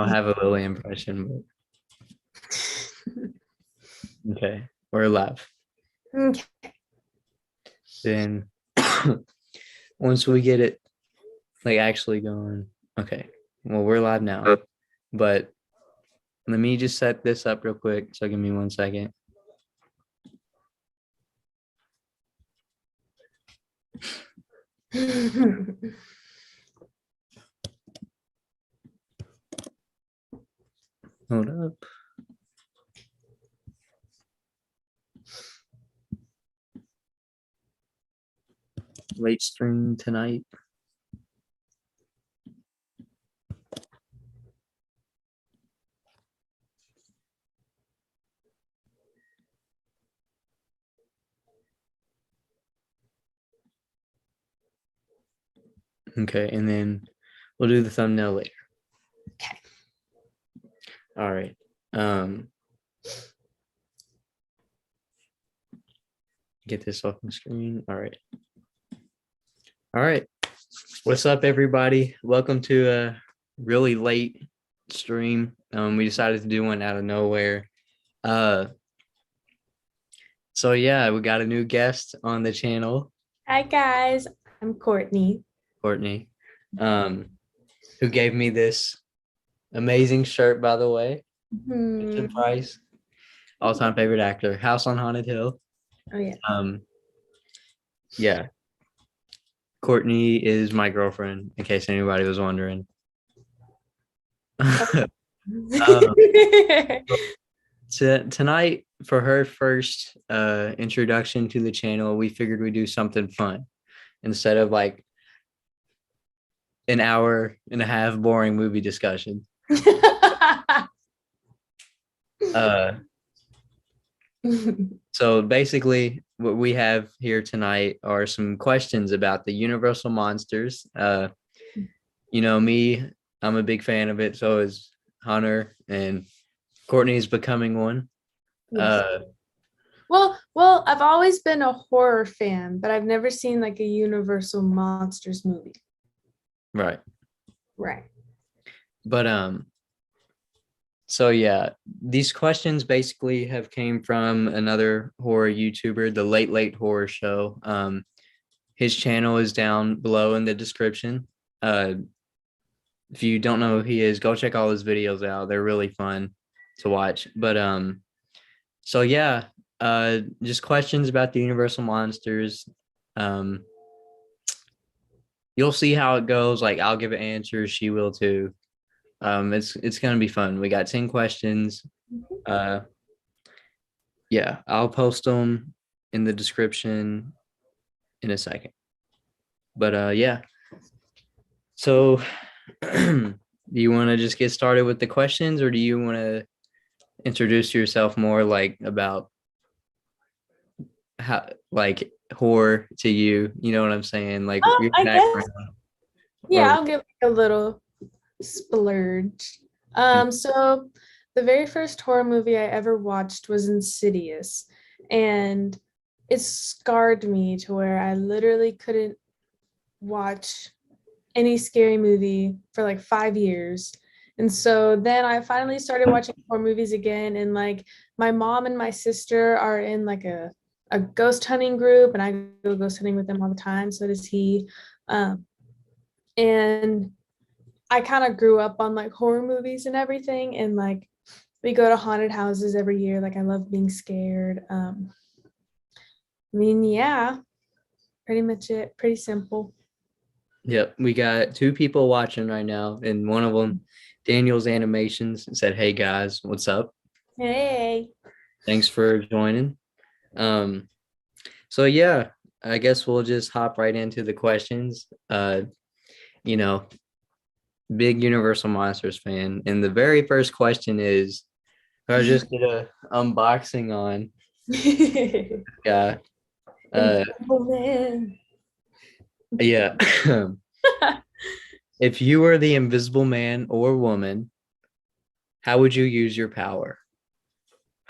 don't have a Lily impression, but okay, we're live. Okay. Then once we get it like actually going, okay. Well, we're live now, but let me just set this up real quick. So give me 1 second. Hold up. Late stream tonight. Okay, and then we'll do the thumbnail later. Okay. All right. Get this off my screen. All right. All right. What's up, everybody? Welcome to a really late stream. We decided to do one out of nowhere. So yeah, we got a new guest on the channel. Hi guys, I'm Courtney. Courtney, who gave me this amazing shirt, by the way. Vincent Price, all-time favorite actor, House on Haunted Hill. Oh yeah. Yeah. Courtney is my girlfriend, in case anybody was wondering. Tonight, for her first introduction to the channel, we figured we'd do something fun instead of like an hour and a half boring movie discussion. So basically what we have here tonight are some questions about the Universal monsters. You know me, I'm a big fan of it. So is Hunter, and Courtney is becoming one. Yes. Well, I've always been a horror fan, but I've never seen like a Universal Monsters movie. Right. But so yeah, these questions basically have came from another horror YouTuber, the Late Horror Show. His channel is down below in the description. If you don't know who he is, go check all his videos out. They're really fun to watch. But so yeah, just questions about the Universal monsters. You'll see how it goes. Like I'll give answers, she will too. It's gonna be fun. We got 10 questions. Yeah, I'll post them in the description in a second. But yeah. So do you want to just get started with the questions, or do you want to introduce yourself more, like about how like horror to you? You know what I'm saying? Like your I background. guess yeah, Or I'll give a little splurge. So the very first horror movie I ever watched was Insidious, and it scarred me to where I literally couldn't watch any scary movie for like 5 years. And so then I finally started watching horror movies again. And like my mom and my sister are in like a ghost hunting group, and I go ghost hunting with them all the time. So does he. And I kind of grew up on like horror movies and everything. And like we go to haunted houses every year. Like I love being scared. Yeah, pretty much it. Pretty simple. Yep, we got 2 people watching right now, and one of them, Daniel's Animations, said, "Hey guys, what's up? Hey. Thanks for joining." So yeah, I guess we'll just hop right into the questions. You know, big Universal Monsters fan, and the very first question is, I just did a unboxing on. Yeah. Man. Yeah. If you were the Invisible Man or woman, how would you use your power?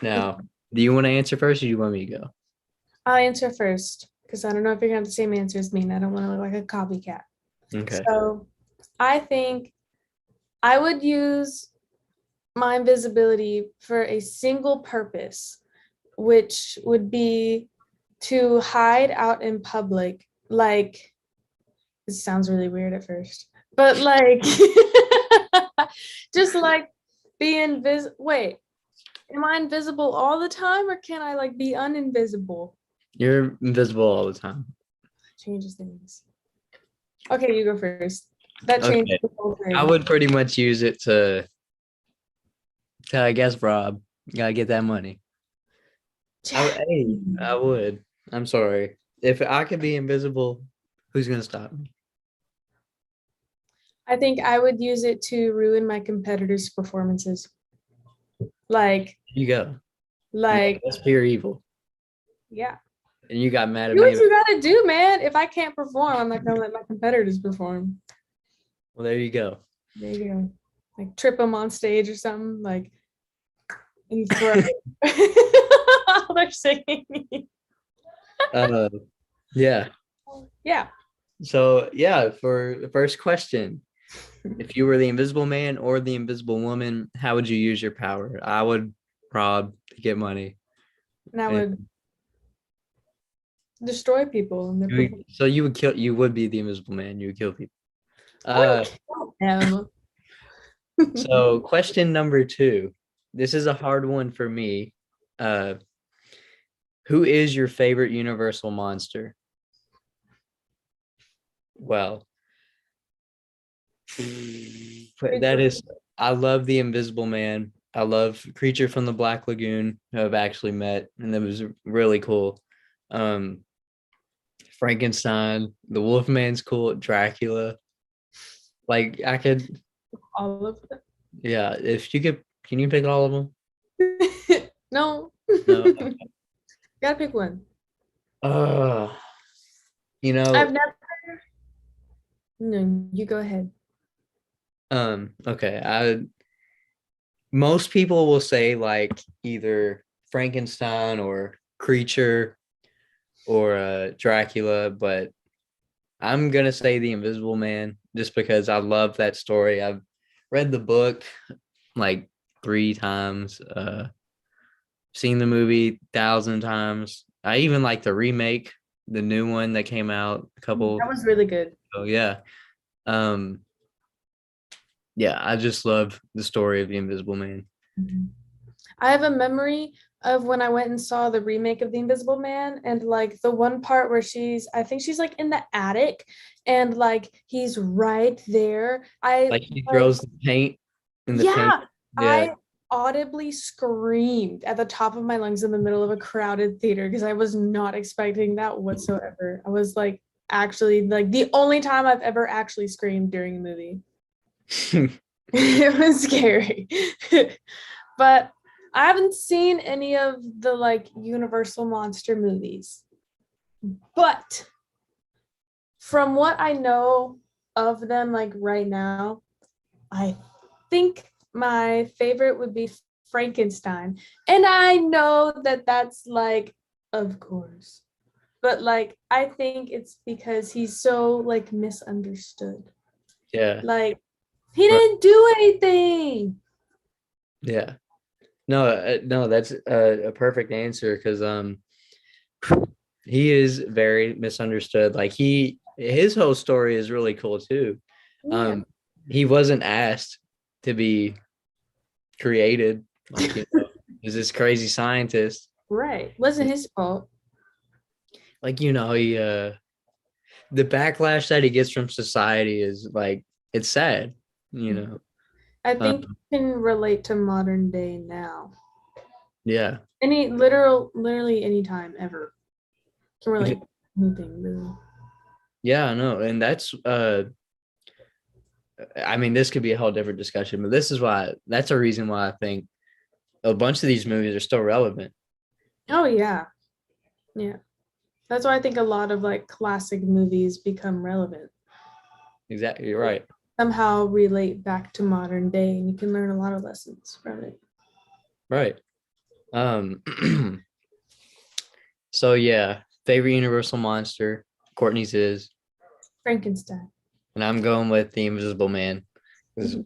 Now, do you want to answer first, or do you want me to go? I'll answer first because I don't know if you're gonna have the same answer as me, and I don't want to look like a copycat. Okay. So I think I would use my invisibility for a single purpose, which would be to hide out in public. Like, this sounds really weird at first, but like, just like be invisible. Wait, am I invisible all the time, or can I like be uninvisible? You're invisible all the time. Changes things. Okay, you go first. That changed Okay. the whole thing. I would pretty much use it to I guess rob. Gotta get that money. I would. I'm sorry. If I could be invisible, who's gonna stop me? I think I would use it to ruin my competitors' performances. Like, You go. like, That's pure evil. yeah. And you got mad at Do what me. you gotta do, man. If I can't perform, I'm not gonna let my competitors perform. Well, there you go. There you go. Like trip them on stage or something, like and throw while they're singing. Yeah. Yeah. So yeah, for the first question, if you were the invisible man or the invisible woman, how would you use your power? I would rob to get money. And I would destroy people and their So you would kill. You would be the invisible man. You would kill people. So question number 2. This is a hard one for me. Who is your favorite Universal monster? Well, that is. I love the Invisible Man. I love Creature from the Black Lagoon, who I've actually met, and that was really cool. Frankenstein, the Wolfman's cool, Dracula. Like I could, all of them. yeah. If you could, can you pick all of them? No. No. Gotta pick one. You know, I've never. No, you go ahead. okay. Most people will say like either Frankenstein or Creature or Dracula, but I'm gonna say the Invisible Man just because I love that story. I've read the book like 3 times, seen the movie 1,000 times. I even like the remake, the new one that came out a couple. That was really good. Oh yeah. Um, yeah, I just love the story of the Invisible Man. I have a memory of when I went and saw the remake of The Invisible Man, and like the one part where I think she's like in the attic and like he's right there. Like he throws the paint in the paint. Yeah, Yeah. I audibly screamed at the top of my lungs in the middle of a crowded theater because I was not expecting that whatsoever. I was like actually like the only time I've ever actually screamed during a movie. It was scary. But I haven't seen any of the like Universal monster movies. But from what I know of them like right now, I think my favorite would be Frankenstein. And I know that that's like, of course. But like, I think it's because he's so like misunderstood. Yeah. Like, he didn't do anything. Yeah. No, that's a perfect answer because he is very misunderstood. Like his whole story is really cool too. Yeah. He wasn't asked to be created. Like he's this crazy scientist. Right. Wasn't his fault. Like he the backlash that he gets from society is like it's sad, you know. I think you can relate to modern day now. Yeah. Literally any time ever. Can relate to anything really. Yeah, I know. And that's I mean, this could be a whole different discussion, but that's a reason why I think a bunch of these movies are still relevant. Oh yeah. Yeah. That's why I think a lot of like classic movies become relevant. Exactly, you're right. Somehow relate back to modern day and you can learn a lot of lessons from it. Right. So yeah, favorite Universal monster, Courtney's is, Frankenstein. and I'm going with the Invisible Man. 'Cause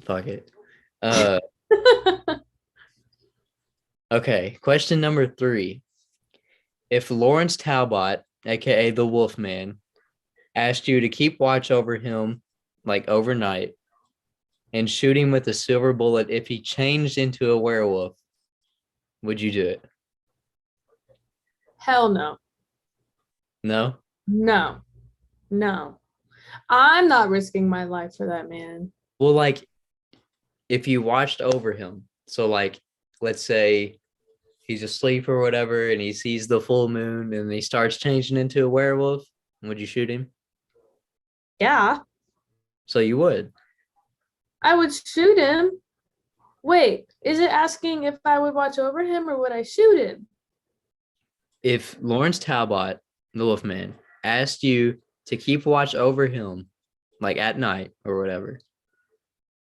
fuck it. Okay, question number 3. If Lawrence Talbot, aka the Wolfman, asked you to keep watch over him like overnight and shoot him with a silver bullet if he changed into a werewolf, would you do it? Hell no. No? No. No. I'm not risking my life for that man. Well, like if you watched over him, so like let's say he's asleep or whatever and he sees the full moon and he starts changing into a werewolf, would you shoot him? Yeah, So you would. I would shoot him. Wait, is it asking if I would watch over him or would I shoot him? If Lawrence Talbot, the Wolfman, asked you to keep watch over him, like at night or whatever,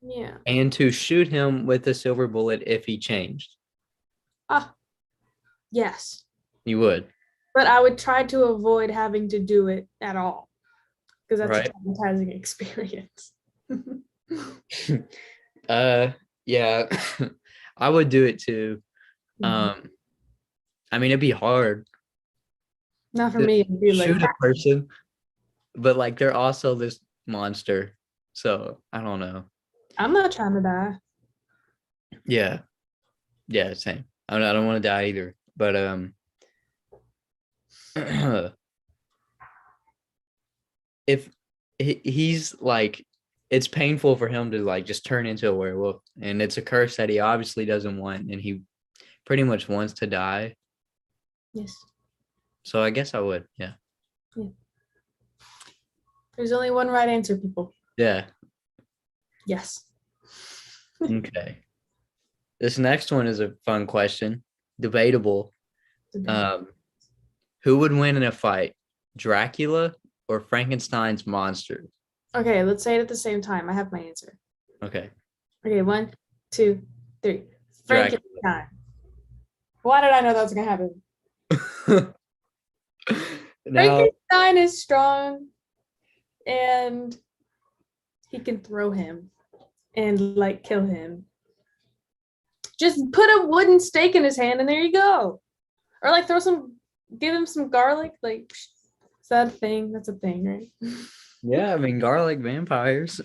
Yeah. and to shoot him with a silver bullet if he changed, Ah, yes. you would, But I would try to avoid having to do it at all because that's a right? traumatizing experience. Yeah, I would do it too. Um, I mean, it'd be hard Not for to me. It'd be like, shoot a person, but like they're also this monster. So I don't know. I'm not trying to die. Yeah, yeah, same. I don't want to die either. But if he's like, it's painful for him to like just turn into a werewolf, and it's a curse that he obviously doesn't want, and he pretty much wants to die. Yes. So I guess I would. Yeah. Yeah. There's only one right answer, people. Yeah. Yes. Okay. This next one is a fun question. Debatable. Um, who would win in a fight, Dracula or Frankenstein's monster? Okay, let's say it at the same time. I have my answer. Okay. Okay, 1, 2, 3. Dracula. Frankenstein. Why did I know that was gonna happen? Now, Frankenstein is strong and he can throw him and like kill him. Just put a wooden stake in his hand and there you go. Or like give him some garlic. Like, is that a thing? That's a thing, right? yeah, I mean garlic vampires.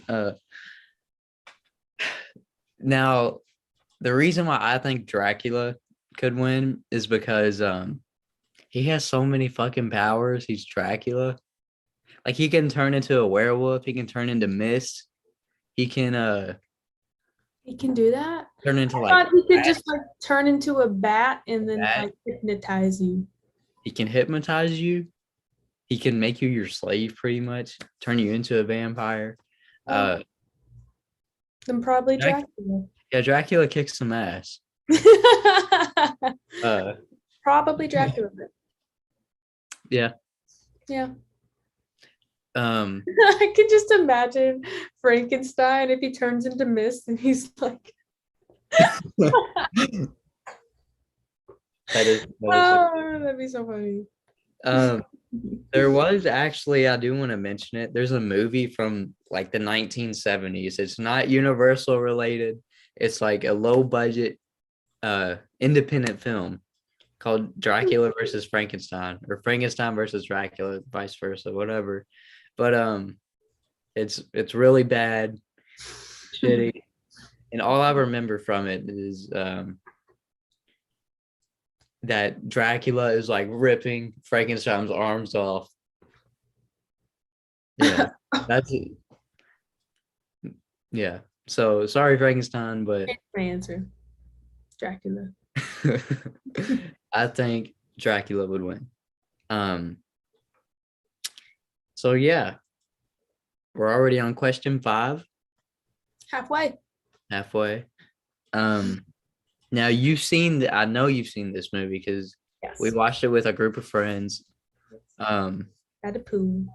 Now the reason why I think Dracula could win is because he has so many fucking powers. He's Dracula. Like he can turn into a werewolf, he can turn into mist, he can He can do that. turn into I like thought he could bat, just like turn into a bat and then bat. like hypnotize you. He can hypnotize you. He can make you your slave pretty much, turn you into a vampire. Oh, Uh then probably Drac- Dracula. yeah, Dracula kicks some ass. Uh Probably Dracula. yeah. Yeah. Um I could just imagine Frankenstein if he turns into mist and he's like, that is oh, that'd be so funny. um there was actually, I do want to mention it. There's a movie from like the 1970s. It's not Universal related. It's like a low budget independent film called Dracula versus Frankenstein, or Frankenstein versus Dracula, vice versa, whatever. But it's really bad, shitty. And all I remember from it is that Dracula is like ripping Frankenstein's arms off. Yeah, that's it. Yeah. So sorry, Frankenstein, but My answer, Dracula. I think Dracula would win. Um. So yeah, we're already on question 5, Halfway. halfway. Um. Now I know you've seen this movie because Yes. we watched it with a group of friends. Had a poo.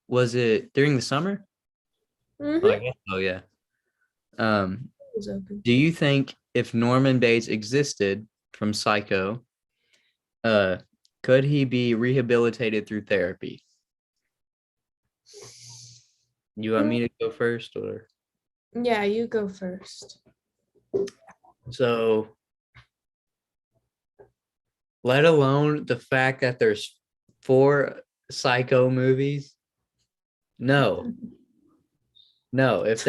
Was it during the summer? Mm-hmm. Oh, I guess so, yeah. Um, It was open. do you think if Norman Bates existed from Psycho, uh, could he be rehabilitated through therapy? You want me to go first, or Yeah, you go first. So, let alone the fact that there's 4 Psycho movies. No, no. If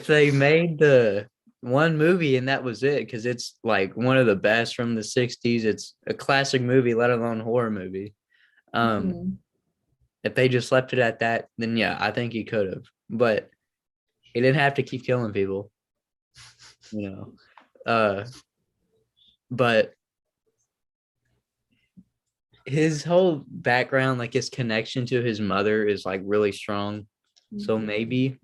they made the one movie and that was it, because it's like one of the best from the 60s, it's a classic movie, let alone horror movie. Um, Mhm. if they just left it at that, then yeah, I think he could have. But he didn't have to keep killing people, you know. But his whole background, like his connection to his mother, is like really strong. So maybe,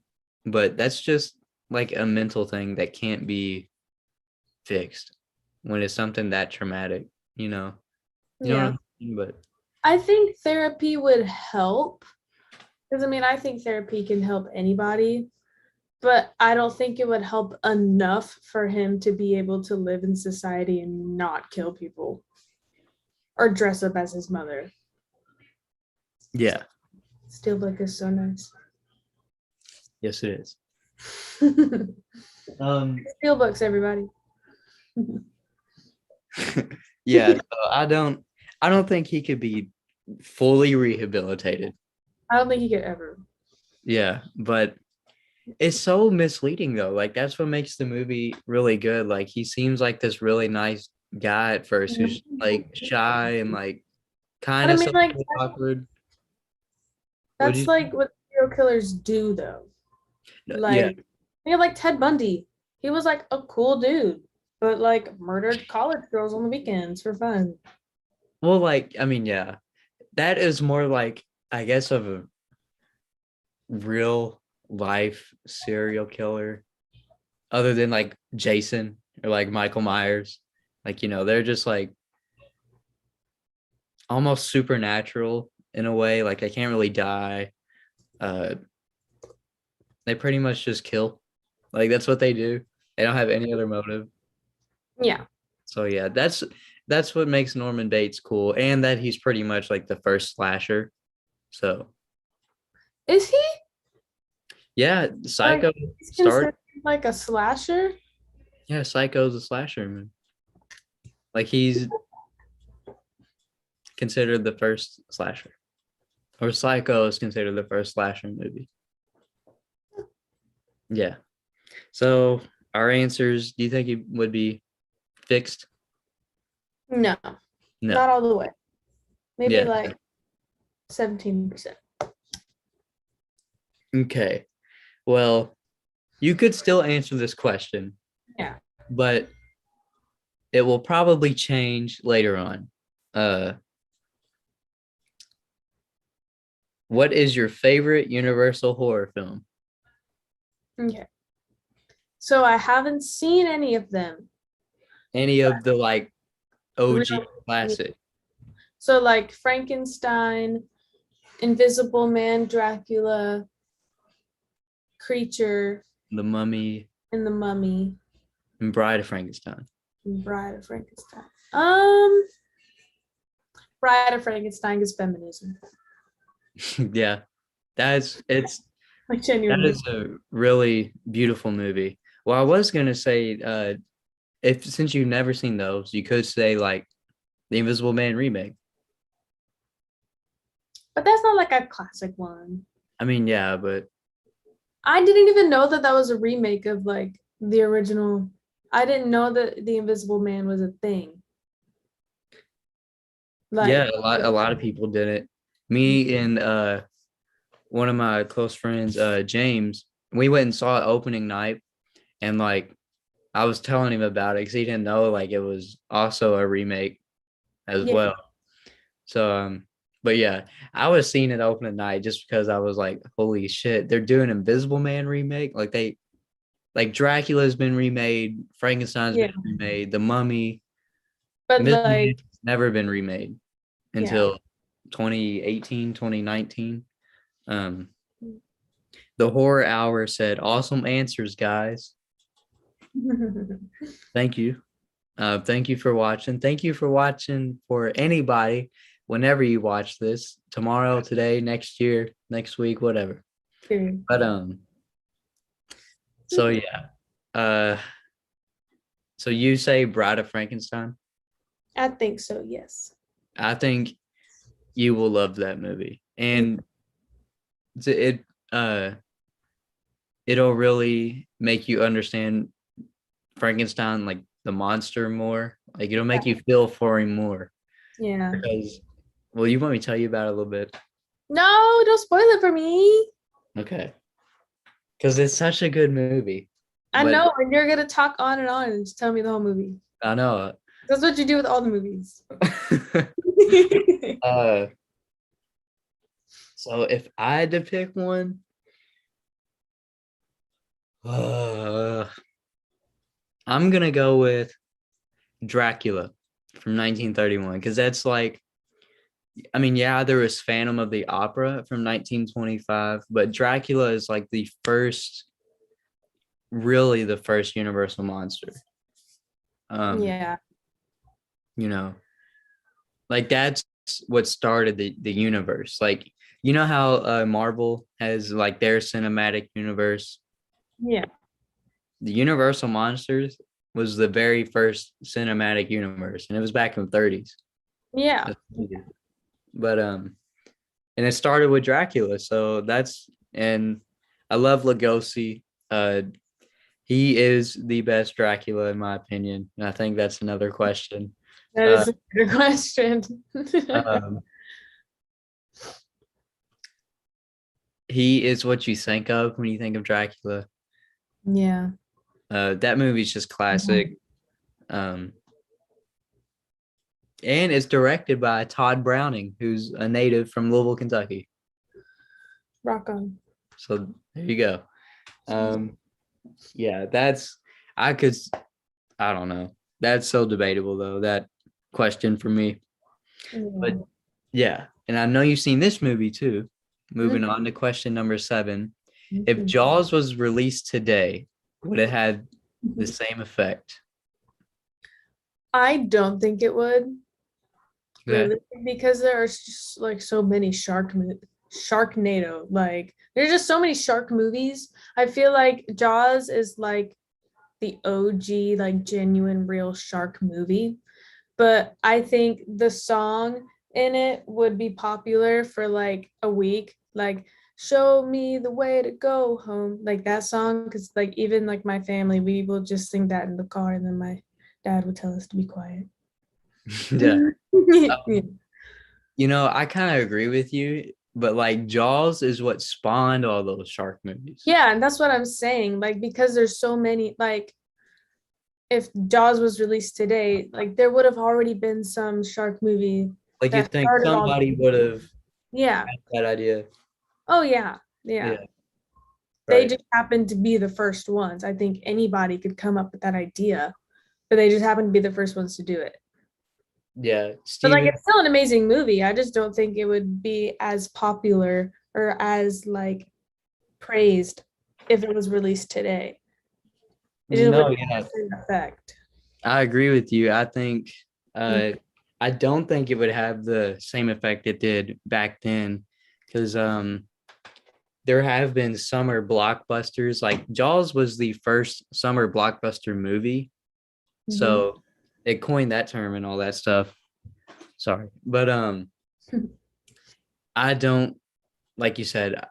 but that's just like a mental thing that can't be fixed when it's something that traumatic, you know. You know what Yeah. I'm saying? But I think therapy would help. Because I mean, I think therapy can help anybody, but I don't think it would help enough for him to be able to live in society and not kill people or dress up as his mother. yeah, Steelbook is so nice. yes it is. Steelbooks, Um everybody. yeah, so I don't think he could be fully rehabilitated. I don't think he could ever. Yeah, but it's so misleading though. Like that's what makes the movie really good. Like he seems like this really nice guy at first who's like shy and like But kind I of mean, like, socially awkward. Would that's you? like what serial killers do, though. Yeah. Like, think of like Ted Bundy. He was like a cool dude, but like murdered college girls on the weekends for fun. Well, like, I mean, yeah, that is more like, I guess, of a real life serial killer, other than like Jason or like Michael Myers. Like, they're just like almost supernatural in a way. Like, they can't really die. Uh, they pretty much just kill. Like, that's what they do. They don't have any other motive. Yeah. So yeah, that's what makes Norman Bates cool, and that he's pretty much like the first slasher. So Is he yeah, like Psycho he's started. considered like a slasher? Yeah, Psycho's a slasher, man. Like he's considered the first slasher, or Psycho is considered the first slasher movie. Yeah. So our answers, do you think it would be fixed? No, No. not all the way. Maybe Yeah. like 17%. Okay. Well, you could still answer this question, Yeah. but it will probably change later on. Uh, what is your favorite Universal horror film? Okay. So I haven't seen any of them. Any of the like OG Real. classic, So like Frankenstein, Invisible Man, Dracula, Creature, The Mummy, and The Mummy, and Bride of Frankenstein. and Bride of Frankenstein. Bride of Frankenstein is feminism. Yeah, it's Like that genuinely. is a really beautiful movie. Well, I was gonna say, if since you've never seen those, you could say like the Invisible Man remake. But that's not like a classic one. I mean, yeah, but I didn't even know that that was a remake of like the original. I didn't know that the Invisible Man was a thing. yeah, Like, a lot of people did it. Me and one of my close friends, James, we went and saw it opening night, and like I was telling him about it because he didn't know like it was also a remake as yeah, well. So but yeah, I was seeing it open at night just because I was like, holy shit, they're doing Invisible Man remake. Like Dracula's been remade, Frankenstein's yeah. been remade, The Mummy, But Invisible like, Man's never been remade yeah. until 2018, 2019. Um, the Horror Hour said, awesome answers, guys. Thank you. Thank you for watching. Thank you for watching for anybody whenever you watch this tomorrow, today, next year, next week, whatever. But so yeah. Uh, so you say Bride of Frankenstein? I think so, yes. I think you will love that movie, and it uh it'll really make you understand Frankenstein, like the monster, more. Like it'll make you feel for him more Yeah. because, well, you want me to tell you about it a little bit? No, don't spoil it for me. Okay, because it's such a good movie. I But know, and you're gonna talk on and just tell me the whole movie. I know. That's what you do with all the movies. uh, so if I had to pick one, uh, I'm gonna go with Dracula from 1931 because that's like, I mean, yeah, there was Phantom of the Opera from 1925, but Dracula is like the first, really the first Universal monster. Um, Yeah. you know, like that's what started the universe. Like, you know how Marvel has like their cinematic universe? Yeah. The Universal Monsters was the very first cinematic universe, and it was back in the 30s. Yeah. But and it started with Dracula, so that's, and I love Lugosi. He is the best Dracula in my opinion. And I think that's another question. That Uh, is a good question. um, he is what you think of when you think of Dracula. Yeah. That movie's just classic. Um, and it's directed by Todd Browning, who's a native from Louisville, Kentucky. Rock on. So there you go. Yeah, that's, I could, I don't know. That's so debatable though, that question for me. But Yeah. yeah, and I know you've seen this movie too. Moving on to question number 7. If Mhm. Jaws was released today, would it have the same effect? I don't think it would Yeah. really because there are just like so many Sharknado. Like there's just so many shark movies. I feel like Jaws is like the OG, like genuine real shark movie. But I think the song in it would be popular for like a week. Like show me the way to go home, like that song, because like even like my family, we will just sing that in the car, and then my dad would tell us to be quiet. Yeah. Yeah. You know, I kind of agree with you, but like Jaws is what spawned all those shark movies. Yeah, and that's what I'm saying. Like because there's so many, like if Jaws was released today, like there would have already been some shark movie Like you that think started all. somebody would have Yeah. had that idea. Oh yeah. Yeah. Yeah, They right. just happened to be the first ones. I think anybody could come up with that idea, but they just happened to be the first ones to do it. Yeah. But like Steven, it's still an amazing movie. I just don't think it would be as popular or as like praised if it was released today. It just no, wouldn't have yeah, the same effect. I agree with you. I think Mm. I don't think it would have the same effect it did back then because there have been summer blockbusters. Like Jaws was the first summer blockbuster movie. Mhm. So it coined that term and all that stuff. Sorry. But I don't, like you said,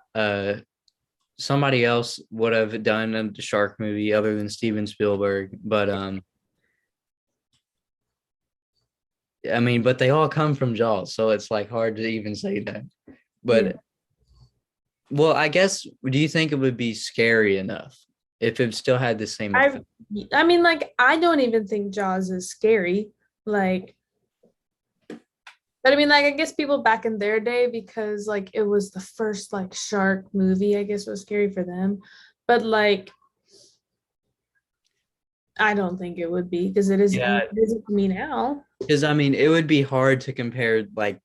somebody else would have done a shark movie other than Steven Spielberg. But I mean, but they all come from Jaws, so it's like hard to even say that. Yeah. But well, I guess, do you think it would be scary enough if it still had the same I effect? I mean like I don't even think Jaws is scary. Like but I mean like I guess people back in their day because like it was the first like shark movie, I guess was scary for them. But like I don't think it would be because Yeah, it isn't to me now. because I mean, it would be hard to compare. Like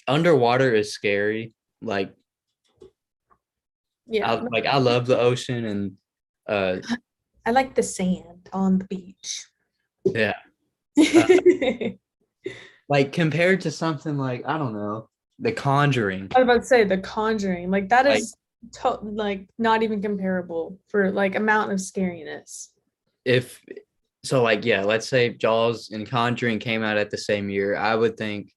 underwater is scary. Like Yeah. I love the ocean, and uh I like the sand on the beach. yeah, uh, I like compared to something like, I don't know, The Conjuring. was about to say The Conjuring. Like that Like is like not even comparable for like amount of scariness. If so, like, yeah, let's say Jaws and Conjuring came out at the same year, I would think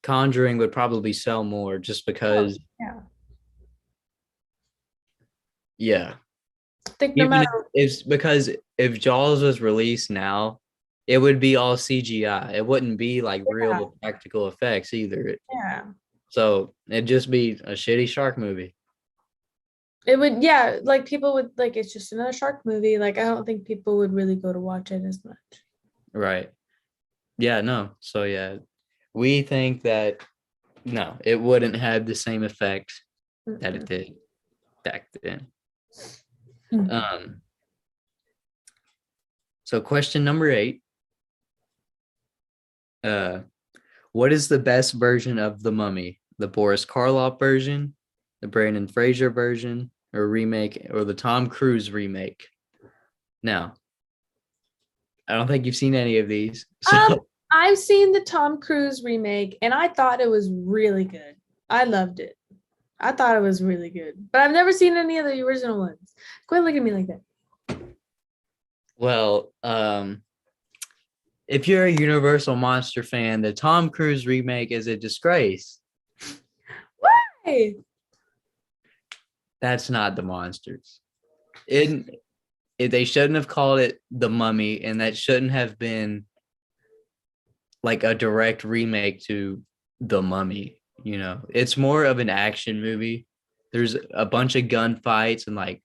Conjuring would probably sell more just Oh, because, yeah. yeah. I think no Even if matter, it's because if Jaws was released now, it would be all CGI. It wouldn't be like yeah, real practical effects either. yeah. So it'd just be a shitty shark movie. It would, yeah, like people would like it's just another shark movie. Like I don't think people would really go to watch it as much. Right. Yeah, no. So yeah, we think that no, it wouldn't have the same effect that it Mm-mm. did back then. Mm. Um, so question number 8. Uh, what is the best version of the Mummy? The Boris Karloff version, the Brendan Fraser version, or remake, or the Tom Cruise remake? Now, I don't think you've seen any of these. Um, So, I've seen the Tom Cruise remake and I thought it was really good. I loved it. I thought it was really good, but I've never seen any of the original ones. Quit looking at me like that. well, if you're a Universal Monster fan, the Tom Cruise remake is a disgrace. Why? That's not the monsters. They shouldn't have called it The Mummy, and that shouldn't have been like a direct remake to The Mummy. It's more of an action movie. There's a bunch of gunfights and like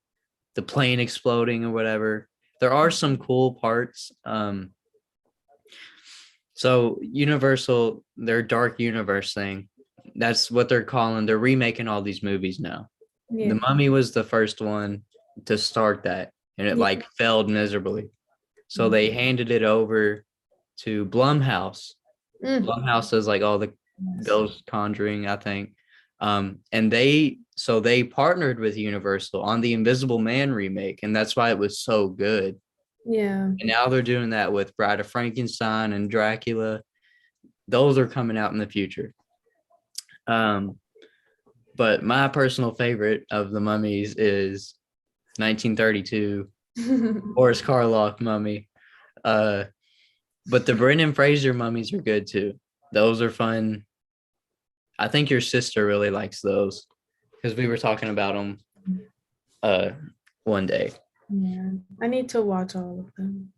the plane exploding or whatever. There are some cool parts. So Universal, their Dark Universe thing, that's what they're calling. They're remaking all these movies now. The Yeah. Mummy was the first one to start that, and it Yeah. like failed miserably. So Mm. they handed it over to Blumhouse. Mm. Blumhouse does like all the Yes. Ghost Conjuring, I think. And they partnered with Universal on the Invisible Man remake, and that's why it was so good. Yeah. And now they're doing that with Bride of Frankenstein and Dracula. Those are coming out in the future. Um, but my personal favorite of the mummies is 1932 Boris Karloff mummy. Uh, but the Brendan Fraser mummies are good too. Those are fun. I think your sister really likes those because we were talking about them uh one day. Yeah. I need to watch all of them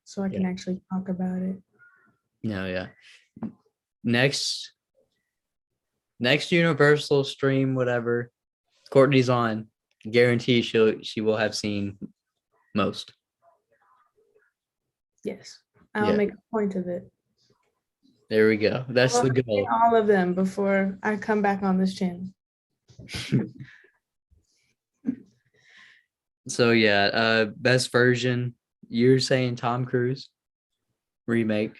so I Yeah. can actually talk about it. No, yeah. Next Universal stream, whatever. Courtney's on. Guarantee she will have seen most. Yes. I'll Yeah. make a point of it. There we go. That's I'll the see goal. all of them before I come back on this channel. So yeah, best version. You're saying Tom Cruise remake.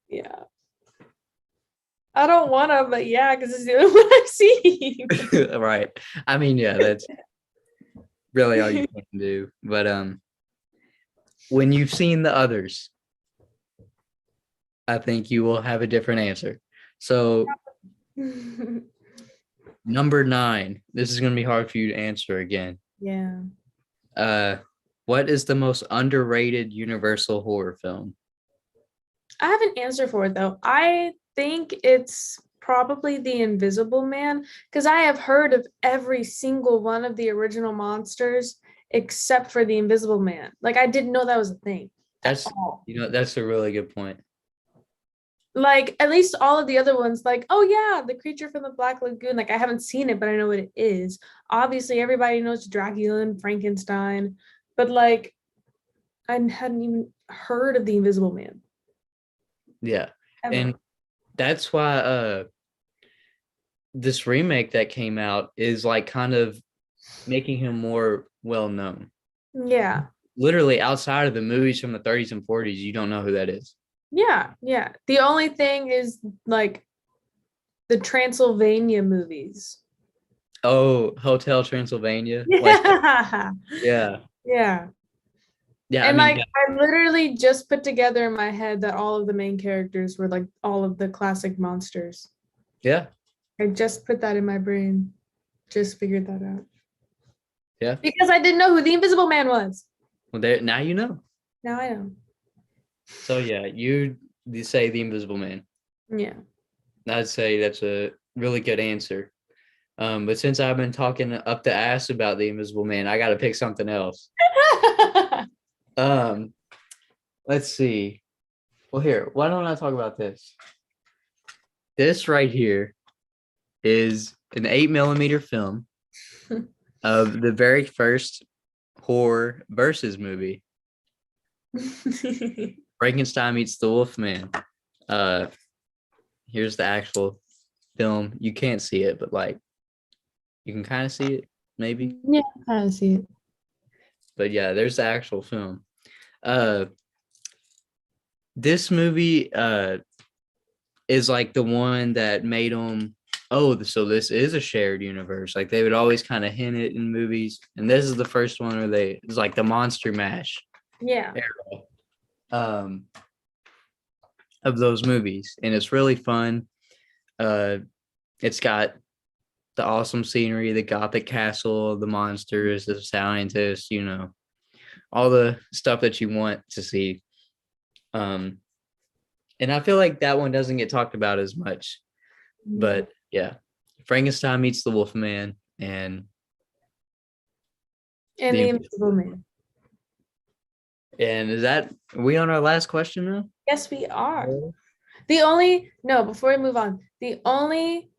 Yeah. I don't want to, but yeah, because it's the only one I've seen. Right. I mean, yeah, that's really all you can do. But when you've seen the others, I think you will have a different answer. So number 9. This is gonna be hard for you to answer again. Yeah. Uh what is the most underrated Universal horror film? I have an answer for it though. I think it's probably the Invisible Man because I have heard of every single one of the original monsters except for the Invisible Man. Like I didn't know that was a thing at That's all. that's a really good point. Like at least all of the other ones, like, oh yeah, the creature from the Black Lagoon. Like I haven't seen it, but I know what it is. Obviously, everybody knows Dracula and Frankenstein, but like I hadn't even heard of the Invisible Man Yeah. ever. And that's why this remake that came out is like kind of making him more well known. Yeah. Literally outside of the movies from the 30s and 40s, you don't know who that is. Yeah, yeah. The only thing is like the Transylvania movies. Oh, Hotel Transylvania. Like, Yeah. yeah. Yeah. Yeah, I And mean, like I literally just put together in my head that all of the main characters were like all of the classic monsters. yeah. I just put that in my brain. just figured that out. Yeah. Because I didn't know who the Invisible Man was. Well, there now you know. Now I know. So yeah, you say the Invisible Man. Yeah. I'd say that's a really good answer. But since I've been talking up the ass about the Invisible Man, I got to pick something else. Let's see. Well, here, why don't I talk about this? This right here is an 8mm film of the very first horror versus movie, Frankenstein meets the Wolfman. Here's the actual film. You can't see it, but like you can kind of see it, maybe. Yeah, I kind of see it. But yeah, there's the actual film. This movie is like the one that made them, oh, so this is a shared universe. Like they would always kind of hint it in movies, and this is the first one where it's like the Monster Mash Yeah. era of those movies, and it's really fun. It's got the awesome scenery, the gothic castle, the monsters, the scientists, all the stuff that you want to see. And I feel like that one doesn't get talked about as much, but yeah, Frankenstein meets the Wolfman and the Invisible Man. And are we on our last question now? Yes, we are. Before we move on, the only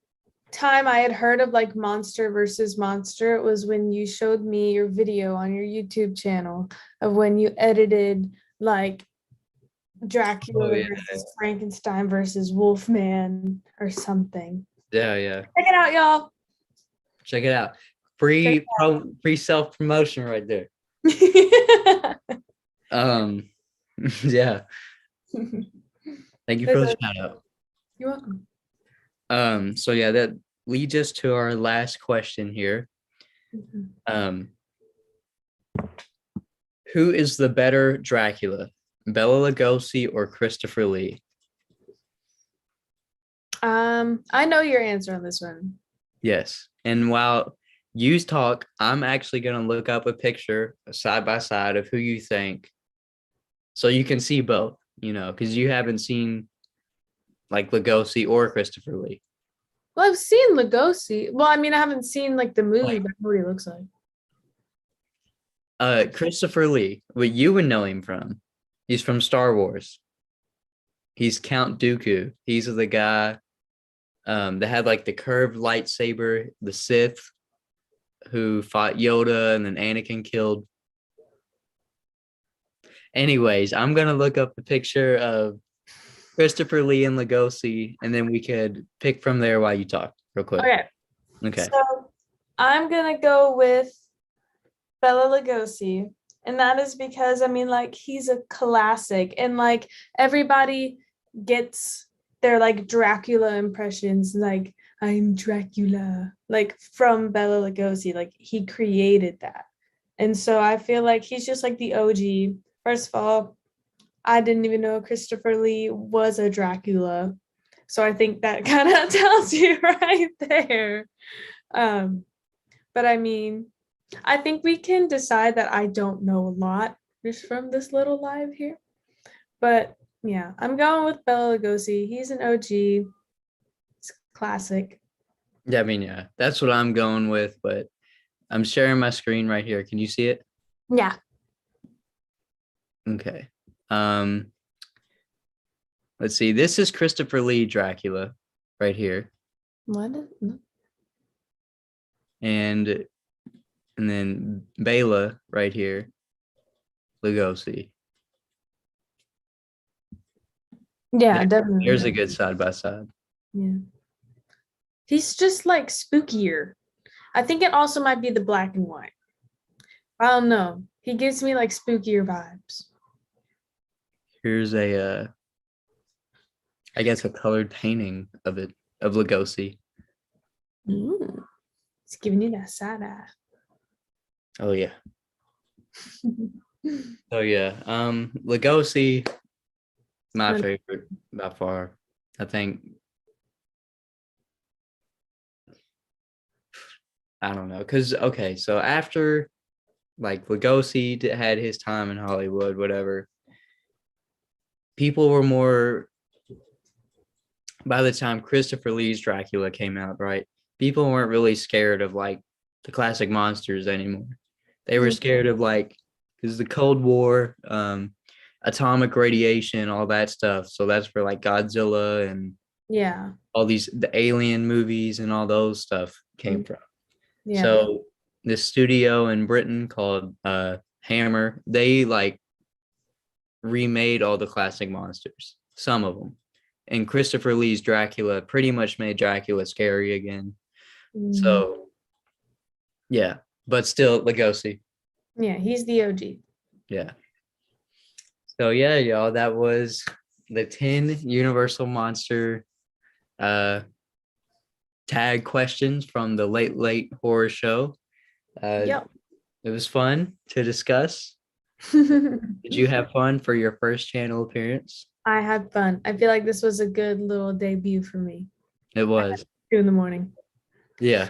time I had heard of like monster versus monster was when you showed me your video on your YouTube channel of when you edited like Dracula versus Frankenstein versus Wolfman or something. Yeah. Check it out, y'all. Check it out. Free self-promotion right there. Yeah. Thank you for the shout out. You're welcome. So yeah, that leads us to our last question here. Who is the better Dracula, Bela Lugosi or Christopher Lee? I know your answer on this one. Yes. And while you talk, I'm actually going to look up a picture side by side of who you think, so you can see both, because you haven't seen like Lugosi or Christopher Lee. Well, I've seen Lugosi. Well, I mean, I haven't seen like the movie, but I know what he looks like. Christopher Lee, what you would know him from, he's from Star Wars. He's Count Dooku. He's the guy that had like the curved lightsaber, the Sith, who fought Yoda and then Anakin killed. Anyways, I'm going to look up a picture of Christopher Lee and Lugosi, and then we could pick from there while you talk real quick. Okay. So I'm going to go with Bela Lugosi. And that is because, I mean, like, he's a classic. And, like, everybody gets their, like, Dracula impressions. Like, I'm Dracula. Like, from Bela Lugosi. Like, he created that. And so I feel like he's just, like, the OG. First of all, I didn't even know Christopher Lee was a Dracula. So I think that kind of tells you right there. But I mean, I think we can decide that I don't know a lot just from this little live here. But yeah, I'm going with Bela Lugosi. He's an OG. It's classic. Yeah, I mean, yeah, that's what I'm going with, but I'm sharing my screen right here. Can you see it? Yeah. Okay. Let's see. This is Christopher Lee Dracula right here. What? And then Bela right here. Lugosi. Yeah, definitely. Here's a good side by side. Yeah. He's just like spookier. I think it also might be the black and white. I don't know. He gives me like spookier vibes. Here's I guess a colored painting of Lugosi. It's giving you that side eye. Oh yeah. Lugosi, my favorite by far. I think I don't know, because okay, so after like Lugosi had his time in Hollywood, whatever, people were more. By the time Christopher Lee's Dracula came out, right, people weren't really scared of like the classic monsters anymore. They were Mm, scared of like because the Cold War, atomic radiation, all that stuff. So that's where like Godzilla and yeah. all these the alien movies and all those stuff came Mm, from. yeah. So this studio in Britain called Hammer, they like remade all the classic monsters, some of them. And Christopher Lee's Dracula pretty much made Dracula scary again. Mhm. So yeah, but still Lugosi. Yeah, he's the OG. Yeah. So yeah, y'all, that was the 10 Universal Monster uh tag questions from the Late Late Horror Show. Yep. It was fun to discuss. Did you have fun for your first channel appearance? I had fun. I feel like this was a good little debut for me. It I had was. 2 in the morning. Yeah.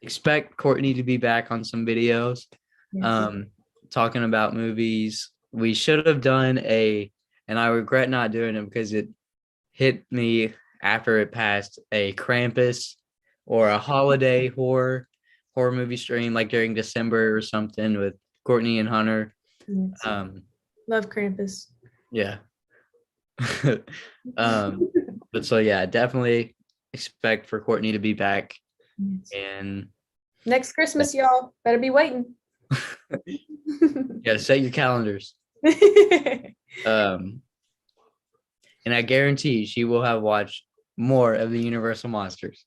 Expect Courtney to be back on some videos. Yes. Um, talking about movies. We should have done and I regret not doing it because it hit me after it passed a Krampus or a holiday horror movie stream like during December or something with Courtney and Hunter. Yes. Um, Love Krampus. yeah. um, but so yeah, definitely expect for Courtney to be back Yes. and Next Christmas, y'all. Better be waiting. yeah, set your calendars. Um, and I guarantee she will have watched more of the Universal Monsters.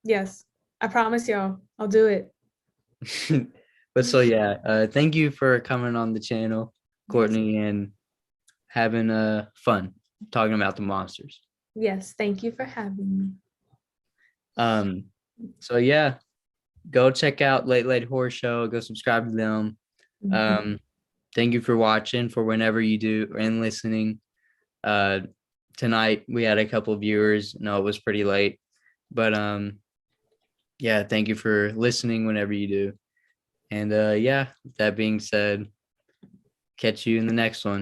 Yes. I promise y'all. I'll do it. But so yeah, thank you for coming on the channel, Yes. Courtney, and having fun talking about the monsters. Yes. Thank you for having me. Um, so yeah, go check out Late Late Horror Show. Go subscribe to them. Mhm. Um, thank you for watching. For whenever you do and listening. Uh, tonight we had a couple viewers. No, it was pretty late, but yeah, thank you for listening whenever you do. And yeah, that being said, catch you in the next one.